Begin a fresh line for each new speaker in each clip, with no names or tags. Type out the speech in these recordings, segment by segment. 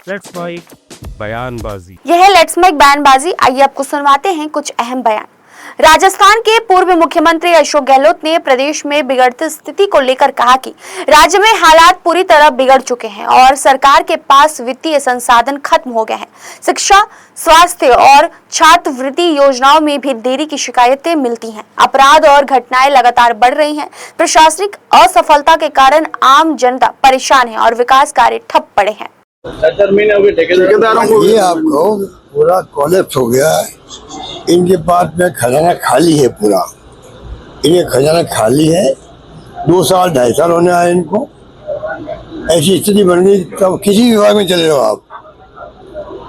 Let's make बयानबाजी।
यह है लेट्स मेक बयानबाजी। आइए आपको सुनवाते हैं कुछ अहम बयान। राजस्थान के पूर्व मुख्यमंत्री अशोक गहलोत ने प्रदेश में बिगड़ती स्थिति को लेकर कहा कि राज्य में हालात पूरी तरह बिगड़ चुके हैं और सरकार के पास वित्तीय संसाधन खत्म हो गए हैं। शिक्षा, स्वास्थ्य और छात्रवृत्ति योजनाओं में भी देरी की शिकायतें मिलती हैं। अपराध और घटनाएं लगातार बढ़ रही हैं। प्रशासनिक असफलता के कारण आम जनता परेशान है और विकास कार्य ठप पड़े हैं।
ये आपको पूरा कॉलेप्स हो गया है। इनके पास में खजाना खाली है, पूरा इन्हें खजाना खाली है। 2 साल 2.5 साल होने आए इनको। ऐसी स्थिति बन गई, तब किसी विभाग में चले जाओ आप,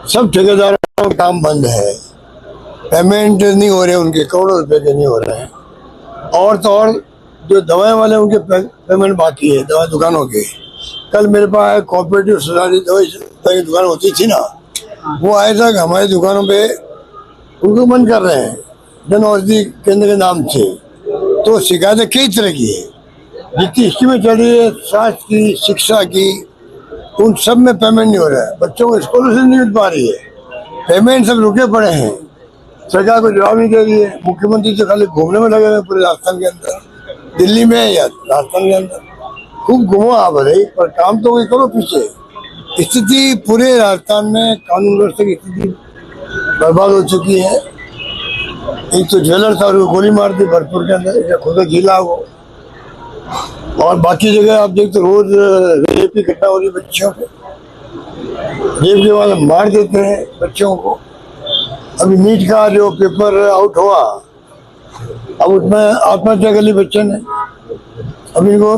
सब ठेकेदारों का काम बंद है। पेमेंट नहीं हो रहे उनके, करोड़ों रुपए के नहीं हो रहे हैं। और तो और जो दवाएं वाले उनके पेमेंट बाकी है, दवा दुकानों के। कल मेरे पास कोऑपरेटिव सोसाइटी दवाई की दुकान होती थी ना, वो आए तक हमारी दुकानों पे उनको बंद कर रहे हैं जन औषधि केंद्र के नाम से। तो शिकायतें कई तरह की है, जितनी स्कीमें चल रही है, स्वास्थ्य की, शिक्षा की, उन सब में पेमेंट नहीं हो रहा है। बच्चों को स्कॉलरशिप नहीं मिल पा रही है, पेमेंट सब रुके पड़े हैं। सरकार को जवाब नहीं दे रही है। मुख्यमंत्री तो खाली घूमने में लगे हुए पूरे राजस्थान के अंदर, दिल्ली में या राजस्थान के अंदर खूब घूमो आप रही, पर काम तो वही करो। पीछे स्थिति पूरे राजस्थान में कानून व्यवस्था की स्थिति बर्बाद हो चुकी है। एक तो ज्वेलर था, गोली मार दी भरतपुर के अंदर, खुद जिला वो। और बाकी जगह आप देखते रोज रेप की घटना हो रही है बच्चों पे। रेप के बाद मार देते हैं बच्चों को। अभी नीट का जो पेपर आउट हुआ, अब उसमें आत्महत्या कर ली बच्चे ने। अब इनको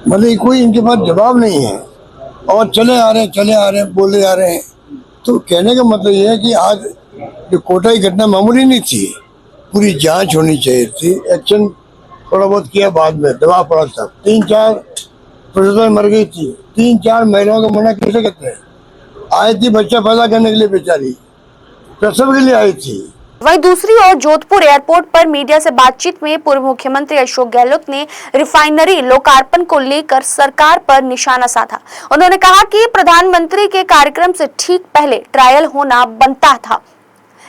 मतलब कोई इनके पास जवाब नहीं है और चले आ रहे हैं, बोले जा रहे हैं। तो कहने का मतलब ये है कि आज जो कोटा की घटना मामूली नहीं थी, पूरी जांच होनी चाहिए थी। एक्शन थोड़ा बहुत किया, बाद में दबाव पड़ा था। 3-4 प्रोफेसर मर गई थी, 3-4 महिलाओं को मना कैसे कहते हैं। आई थी बच्चा पैदा करने के लिए, बेचारी प्रसव के लिए आई थी।
वहीं दूसरी ओर जोधपुर एयरपोर्ट पर मीडिया से बातचीत में पूर्व मुख्यमंत्री अशोक गहलोत ने रिफाइनरी लोकार्पण को लेकर सरकार पर निशाना साधा। उन्होंने कहा कि प्रधानमंत्री के कार्यक्रम से ठीक पहले ट्रायल होना बनता था,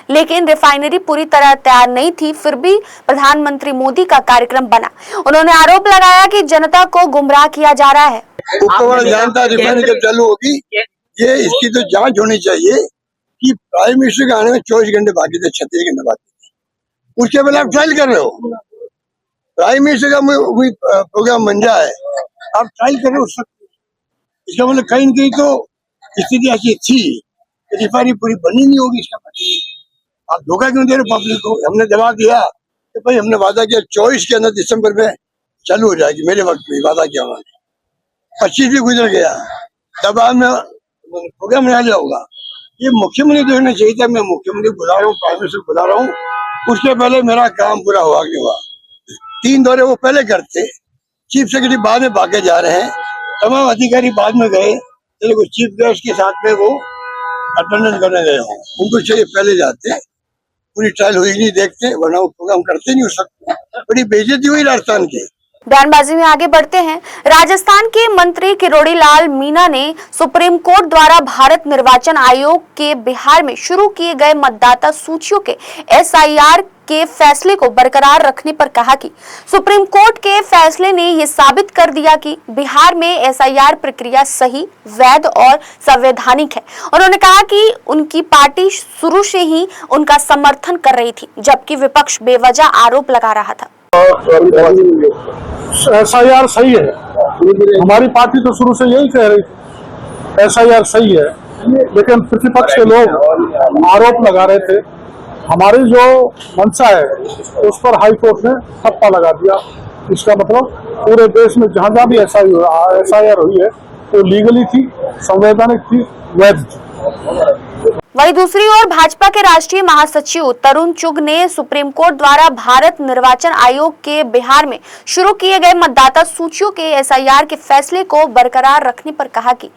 लेकिन रिफाइनरी पूरी तरह तैयार नहीं थी, फिर भी प्रधानमंत्री मोदी का कार्यक्रम बना। उन्होंने आरोप लगाया कि जनता को गुमराह किया जा रहा है।
जानता रिफाइनरी कब चालू होगी, ये इसकी तो जांच होनी चाहिए कि प्राइम मिनिस्टर के आने में 24 घंटे बाकी थे, 36 घंटे बाकी थे। उसके पहले आप ट्रायल कर रहे हो। प्राइम मिनिस्टर का प्रोग्राम बन जाए, आप ट्रायल कर रहे हो सकते। इसका मतलब कहीं न कहीं तो स्थिति ऐसी थी, रिफाइनरी पूरी बनी नहीं होगी। इसका मतलब आप धोखा क्यों दे रहे हो पब्लिक को। हमने जवाब दिया कि भाई हमने वादा किया 24 के अंदर दिसंबर में चालू हो जाएगी, मेरे वक्त में वादा किया उन्होंने। 25 भी गुजर गया, दबाव में प्रोग्राम बना लिया होगा। ये मुख्यमंत्री देखना चाहिए था। मैं मुख्यमंत्री बुला रहा हूँ, प्राइम मिनिस्टर बुला रहा हूँ, उसके पहले मेरा काम पूरा हुआ कि हुआ। 3 दौरे वो पहले करते, चीफ सेक्रेटरी बाद में भागे जा रहे हैं, तमाम अधिकारी बाद में गए, चीफ गेस्ट के साथ में वो अटेंडेंस करने गए हों। उनको चाहिए पहले जाते, पूरी ट्रायल हुई नहीं देखते, वरना वो प्रोग्राम करते नहीं हो सकते। बड़ी बेइज्जती हुई राजस्थान की।
बयानबाजी में आगे बढ़ते हैं। राजस्थान के मंत्री किरोड़ी लाल मीणा ने सुप्रीम कोर्ट द्वारा भारत निर्वाचन आयोग के बिहार में शुरू किए गए मतदाता सूचियों के SIR के फैसले को बरकरार रखने पर कहा कि सुप्रीम कोर्ट के फैसले ने यह साबित कर दिया कि बिहार में SIR प्रक्रिया सही, वैध और संवैधानिक है। उन्होंने कहा कि उनकी पार्टी शुरू से ही उनका समर्थन कर रही थी, जबकि विपक्ष बेवजह आरोप लगा रहा था।
SIR सही है, हमारी पार्टी तो शुरू से यही कह रही थी SIR सही है, लेकिन प्रतिपक्ष के लोग आरोप लगा रहे थे। हमारी जो मंशा है उस पर हाई कोर्ट ने ठप्पा लगा दिया। इसका मतलब पूरे देश में जहां जहां भी SIR हुई है तो लीगली थी, संवैधानिक थी, वैध थी।
वहीं दूसरी ओर भाजपा के राष्ट्रीय महासचिव तरुण चुग ने सुप्रीम कोर्ट द्वारा भारत निर्वाचन आयोग के बिहार में शुरू किए गए मतदाता सूचियों के SIR के फैसले को बरकरार रखने पर कहा कि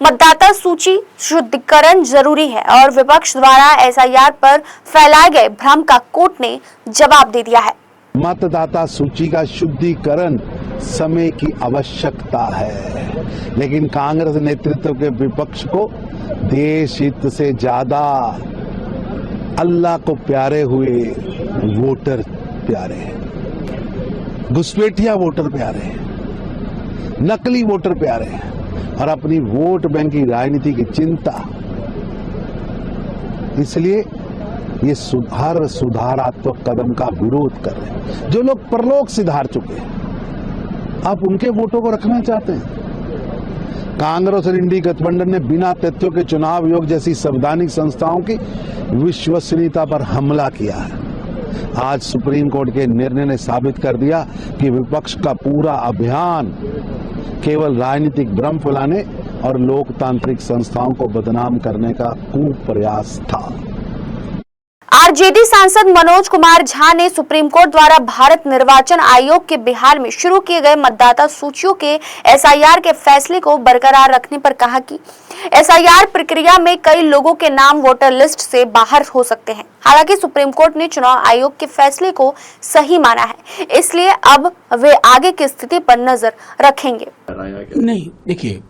मतदाता सूची शुद्धिकरण जरूरी है और विपक्ष द्वारा SIR पर फैलाए गए भ्रम का कोर्ट ने जवाब दे दिया है।
मतदाता सूची का शुद्धिकरण समय की आवश्यकता है, लेकिन कांग्रेस नेतृत्व के विपक्ष को देश हित से ज्यादा अल्लाह को प्यारे हुए वोटर प्यारे हैं, घुसपैठिया वोटर प्यारे हैं, नकली वोटर प्यारे हैं और अपनी वोट बैंक की राजनीति की चिंता। इसलिए ये सुधारात्मक कदम का विरोध कर रहे हैं। जो लोग परलोक सिधार चुके हैं, आप उनके वोटों को रखना चाहते हैं। कांग्रेस और इंडी गठबंधन ने बिना तथ्यों के चुनाव आयोग जैसी संवैधानिक संस्थाओं की विश्वसनीयता पर हमला किया है। आज सुप्रीम कोर्ट के निर्णय ने साबित कर दिया कि विपक्ष का पूरा अभियान केवल राजनीतिक भ्रम फैलाने और लोकतांत्रिक संस्थाओं को बदनाम करने का कुप्रयास था।
आरजेडी सांसद मनोज कुमार झा ने सुप्रीम कोर्ट द्वारा भारत निर्वाचन आयोग के बिहार में शुरू किए गए मतदाता सूचियों के एसआईआर के फैसले को बरकरार रखने पर कहा कि एसआईआर प्रक्रिया में कई लोगों के नाम वोटर लिस्ट से बाहर हो सकते हैं। हालांकि सुप्रीम कोर्ट ने चुनाव आयोग के फैसले को सही माना है, इसलिए अब वे आगे की स्थिति पर नजर रखेंगे।
नहीं, देखिए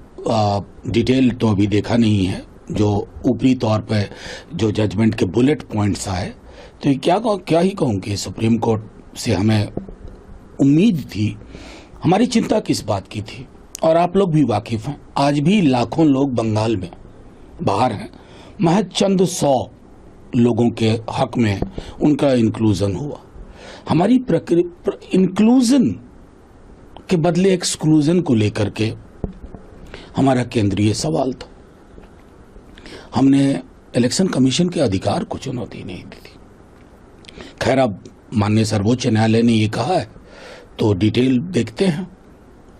डिटेल तो अभी देखा नहीं है, जो ऊपरी तौर पे जो जजमेंट के बुलेट पॉइंट्स आए, तो क्या ही कहूँ कि सुप्रीम कोर्ट से हमें उम्मीद थी। हमारी चिंता किस बात की थी, और आप लोग भी वाकिफ हैं, आज भी लाखों लोग बंगाल में बाहर हैं, महज चंद 100 लोगों के हक में उनका इंक्लूजन हुआ। हमारी इंक्लूजन के बदले एक्सक्लूजन को लेकर के हमारा केंद्रीय सवाल था। हमने इलेक्शन कमीशन के अधिकार को चुनौती नहीं दी थी। खैर, अब माननीय सर्वोच्च न्यायालय ने ये कहा है तो डिटेल देखते हैं,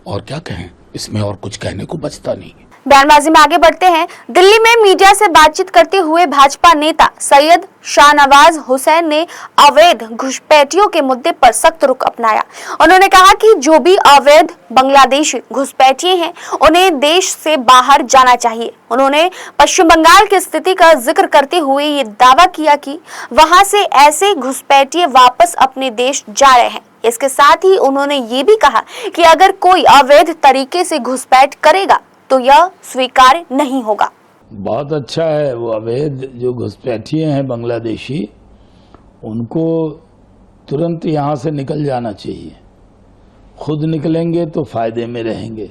और क्या कहें, इसमें और कुछ कहने को बचता नहीं है।
बयानबाजी में आगे बढ़ते हैं। दिल्ली में मीडिया से बातचीत करते हुए भाजपा नेता सैयद शाहनवाज हुसैन ने अवैध घुसपैठियों के मुद्दे पर सख्त रुख अपनाया। उन्होंने कहा कि जो भी अवैध बांग्लादेशी घुसपैठिए हैं, उन्हें देश से बाहर जाना चाहिए। उन्होंने पश्चिम बंगाल की स्थिति का जिक्र करते हुए ये दावा किया कि वहां से ऐसे घुसपैठिए वापस अपने देश जा रहे हैं। इसके साथ ही उन्होंने ये भी कहा कि अगर कोई अवैध तरीके से घुसपैठ करेगा तो यह स्वीकार नहीं होगा।
बहुत अच्छा है, वो अवैध जो घुसपैठिए हैं बांग्लादेशी, उनको तुरंत यहाँ से निकल जाना चाहिए। खुद निकलेंगे तो फायदे में रहेंगे,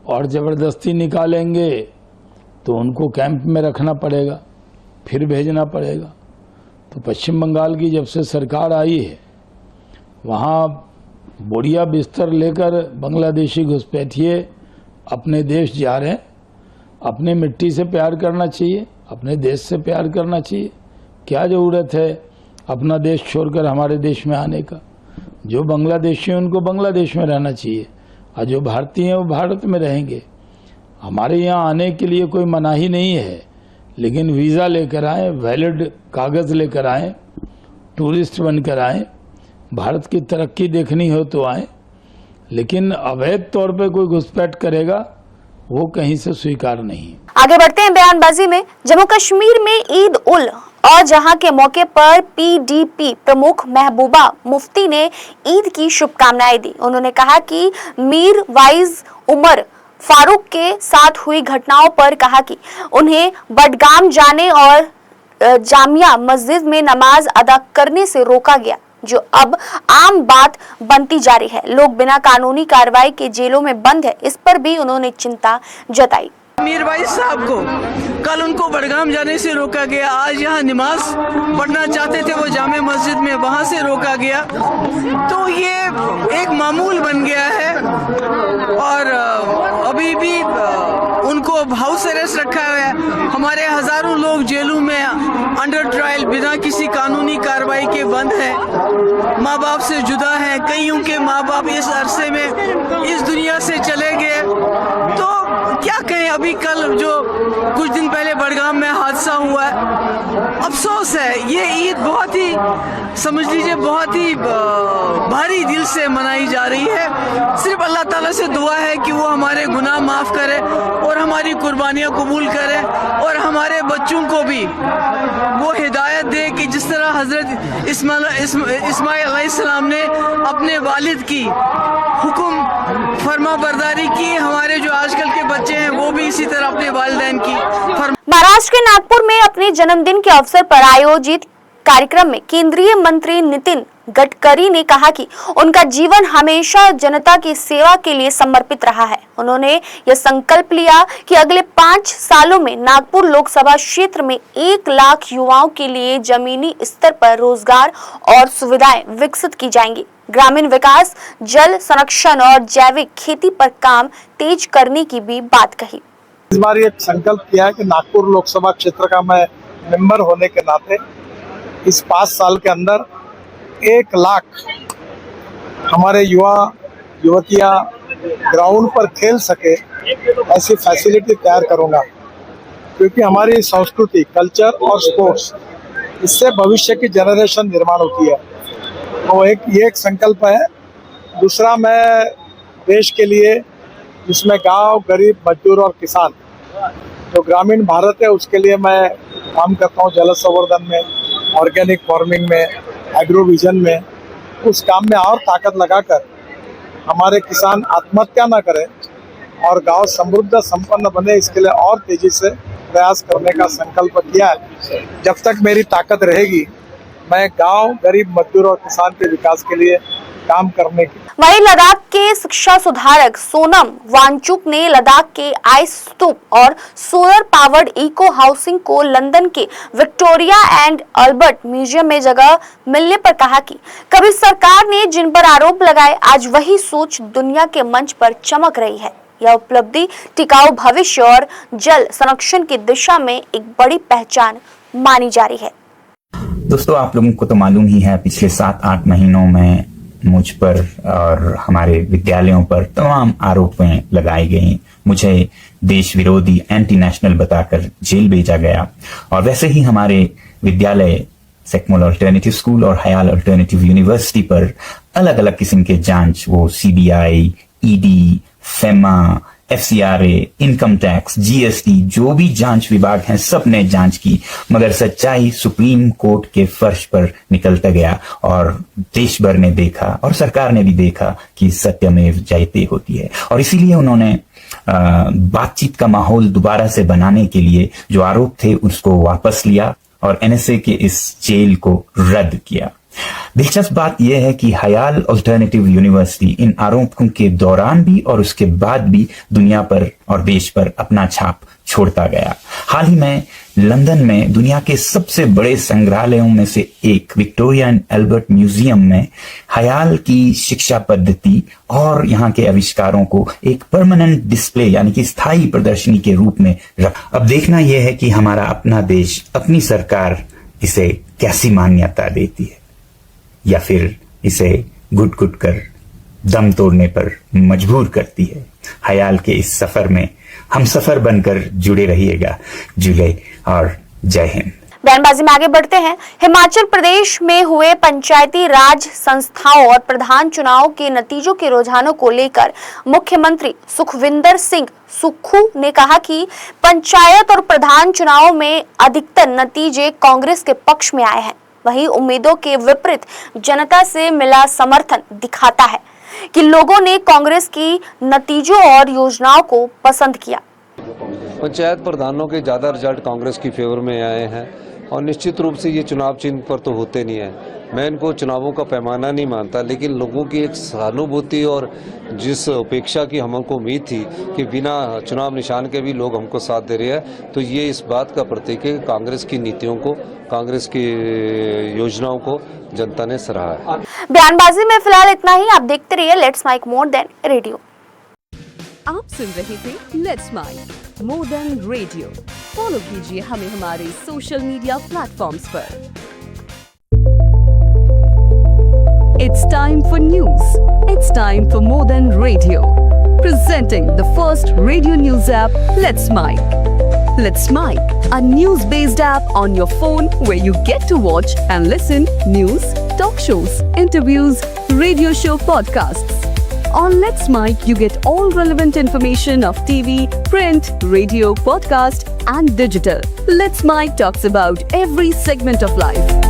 और ज़बरदस्ती निकालेंगे तो उनको कैंप में रखना पड़ेगा, फिर भेजना पड़ेगा। तो पश्चिम बंगाल की जब से सरकार आई है, वहाँ बोरिया बिस्तर लेकर बांग्लादेशी घुसपैठिए अपने देश जा रहे हैं। अपने मिट्टी से प्यार करना चाहिए, अपने देश से प्यार करना चाहिए। क्या ज़रूरत है अपना देश छोड़कर हमारे देश में आने का? जो बांग्लादेशी हैं उनको बांग्लादेश में रहना चाहिए, और जो भारतीय हैं वो भारत में रहेंगे। हमारे यहाँ आने के लिए कोई मनाही नहीं है, लेकिन वीज़ा लेकर आएँ, वैलिड कागज़ लेकर आएँ, टूरिस्ट बनकर आएँ। भारत की तरक्की देखनी हो तो आएँ, लेकिन अवैध तौर पे कोई घुसपैठ करेगा वो कहीं से स्वीकार नहीं।
आगे बढ़ते हैं बयानबाजी में। जम्मू कश्मीर में ईद उल अजहा के मौके पर पीडीपी प्रमुख महबूबा मुफ्ती ने ईद की शुभकामनाएं दी। उन्होंने कहा कि मीर वाइज उमर फारूक के साथ हुई घटनाओं पर कहा कि उन्हें बडगाम जाने और जामिया मस्जिद में नमाज अदा करने से रोका गया, जो अब आम बात बनती जा रही है। लोग बिना कानूनी कार्रवाई के जेलों में बंद है, इस पर भी उन्होंने चिंता जताई।
मीर वाइज साहब को कल उनको बडगाम जाने से रोका गया, आज यहाँ नमाज पढ़ना चाहते थे वो जामे मस्जिद में, वहाँ से रोका गया। तो ये एक मामूल बन गया है, और अभी भी उनको हाउस अरेस्ट रखा हुआ है। हमारे हजारों लोग जेलों में अंडर ट्रायल बिना किसी कानूनी कार्रवाई के बंद है, माँ बाप से जुदा हैं। कईयों के माँ बाप इस अरसे में इस दुनिया से चले गए। तो क्या कहें, अभी कल जो कुछ दिन पहले बडगाम में हादसा हुआ है, अफसोस जुलूस है, ये ईद बहुत ही समझ लीजिए बहुत ही भारी दिल से मनाई जा रही है। सिर्फ अल्लाह ताला से दुआ है कि वो हमारे गुनाह माफ़ करे और हमारी कुर्बानियाँ कबूल करे और हमारे बच्चों को भी वो हिदायत दे कि जिस तरह हज़रत इस्माइल अलैहिस्सलाम ने अपने वालिद की हुक्म फरमा बरदारी की, हमारे जो आजकल के बच्चे हैं वो भी इसी तरह अपने वालिदैन की
महाराष्ट्र के नागपुर में अपने जन्मदिन के अवसर पर आयोजित कार्यक्रम में केंद्रीय मंत्री नितिन गडकरी ने कहा कि उनका जीवन हमेशा जनता की सेवा के लिए समर्पित रहा है। उन्होंने यह संकल्प लिया कि अगले 5 सालों में नागपुर लोकसभा क्षेत्र में 1 लाख युवाओं के लिए जमीनी स्तर पर रोजगार और सुविधाएं विकसित की जाएंगी। ग्रामीण विकास, जल संरक्षण और जैविक खेती पर काम तेज करने की भी बात कही।
इस बार एक संकल्प किया है कि नागपुर लोकसभा क्षेत्र का मैं मेंबर होने के नाते इस 5 साल के अंदर 1 लाख हमारे युवा युवतियां ग्राउंड पर खेल सके ऐसी फैसिलिटी तैयार करूंगा, क्योंकि हमारी संस्कृति, कल्चर और स्पोर्ट्स, इससे भविष्य की जनरेशन निर्माण होती है। तो ये एक संकल्प है। दूसरा, मैं देश के लिए जिसमें गांव, गरीब, मजदूर और किसान, जो ग्रामीण भारत है उसके लिए मैं काम करता हूँ। जल संवर्धन में, ऑर्गेनिक फार्मिंग में, एग्रो विजन में, उस काम में और ताकत लगाकर हमारे किसान आत्महत्या न करें और गांव समृद्ध संपन्न बने, इसके लिए और तेजी से प्रयास करने का संकल्प किया है। जब तक मेरी ताकत रहेगी मैं गांव, गरीब, मजदूर और किसान के विकास के लिए काम करने की।
वहीं लद्दाख के शिक्षा सुधारक सोनम वांगचुक ने लद्दाख के आइस स्तूप और सोलर पावर्ड इको हाउसिंग को लंदन के विक्टोरिया एंड अल्बर्ट म्यूजियम में जगह मिलने पर कहा कि कभी सरकार ने जिन पर आरोप लगाए, आज वही सोच दुनिया के मंच पर चमक रही है। यह उपलब्धि टिकाऊ भविष्य और जल संरक्षण की दिशा में एक बड़ी पहचान मानी जा रही है।
दोस्तों, आप लोगों को तो मालूम ही है, पिछले 7-8 महीनों में मुझ पर और हमारे विद्यालयों पर तमाम आरोपें लगाई गई। मुझे देश विरोधी, एंटी नेशनल बताकर जेल भेजा गया। और वैसे ही हमारे विद्यालय सेक्मोल अल्टरनेटिव स्कूल और हयाल अल्टरनेटिव यूनिवर्सिटी पर अलग अलग किस्म के जांच, वो CBI, ED, FEMA, FCRA, income tax, GST, जो भी जांच विभाग हैं सब ने जांच की, मगर सच्चाई सुप्रीम कोर्ट के फर्श पर निकलता गया और देश भर ने देखा और सरकार ने भी देखा कि सत्यमेव जयते होती है। और इसीलिए उन्होंने बातचीत का माहौल दोबारा से बनाने के लिए जो आरोप थे उसको वापस लिया और एनएसए के इस जेल को रद्द किया। दिलचस्प बात यह है कि हयाल अल्टरनेटिव यूनिवर्सिटी इन आरोपों के दौरान भी और उसके बाद भी दुनिया पर और देश पर अपना छाप छोड़ता गया। हाल ही में लंदन में दुनिया के सबसे बड़े संग्रहालयों में से एक विक्टोरिया एंड अल्बर्ट म्यूजियम में हयाल की शिक्षा पद्धति और यहाँ के आविष्कारों को एक परमानेंट डिस्प्ले यानी कि स्थायी प्रदर्शनी के रूप में रखा। अब देखना यह है कि हमारा अपना देश, अपनी सरकार इसे कैसी मान्यता देती है या फिर इसे घुट-घुट कर दम तोड़ने पर मजबूर करती है। हयाल के इस सफर में हम सफर बनकर जुड़े रहिएगा। जुड़े और जय हिंद।
बयानबाजी में आगे बढ़ते हैं। हिमाचल प्रदेश में हुए पंचायती राज संस्थाओं और प्रधान चुनाव के नतीजों के रुझानों को लेकर मुख्यमंत्री सुखविंदर सिंह सुक्खू ने कहा कि पंचायत और प्रधान चुनाव में अधिकतर नतीजे कांग्रेस के पक्ष में आए हैं। वहीं उम्मीदों के विपरीत जनता से मिला समर्थन दिखाता है कि लोगों ने कांग्रेस की नतीजों और योजनाओं को पसंद किया।
पंचायत प्रधानों के ज़्यादा रिजल्ट कांग्रेस की फेवर में आए हैं और निश्चित रूप से ये चुनाव चिन्ह पर तो होते नहीं है। मैं इनको चुनावों का पैमाना नहीं मानता, लेकिन लोगों की एक सहानुभूति और जिस उपेक्षा की हमको उम्मीद थी कि बिना चुनाव निशान के भी लोग हमको साथ दे रहे हैं, तो ये इस बात का प्रतीक है कि कांग्रेस की नीतियों को, कांग्रेस की योजनाओं को जनता ने सराहा है।
बयानबाजी में फिलहाल इतना ही। आप देखते रहिए let's mic more than radio.
आप सुन रहे थे let's mic more than radio. Follow कीजिए हमें हमारे सोशल मीडिया प्लेटफॉर्म्स पर। It's time for news. It's time for more than radio. Presenting the first radio news app, Let's Mike. Let's Mic, a news-based app on your phone where you get to watch and listen news, talk shows, interviews, radio show podcasts. On Let's Mic, you get all relevant information of TV, print, radio, podcast, and digital. Let's Mic talks about every segment of life.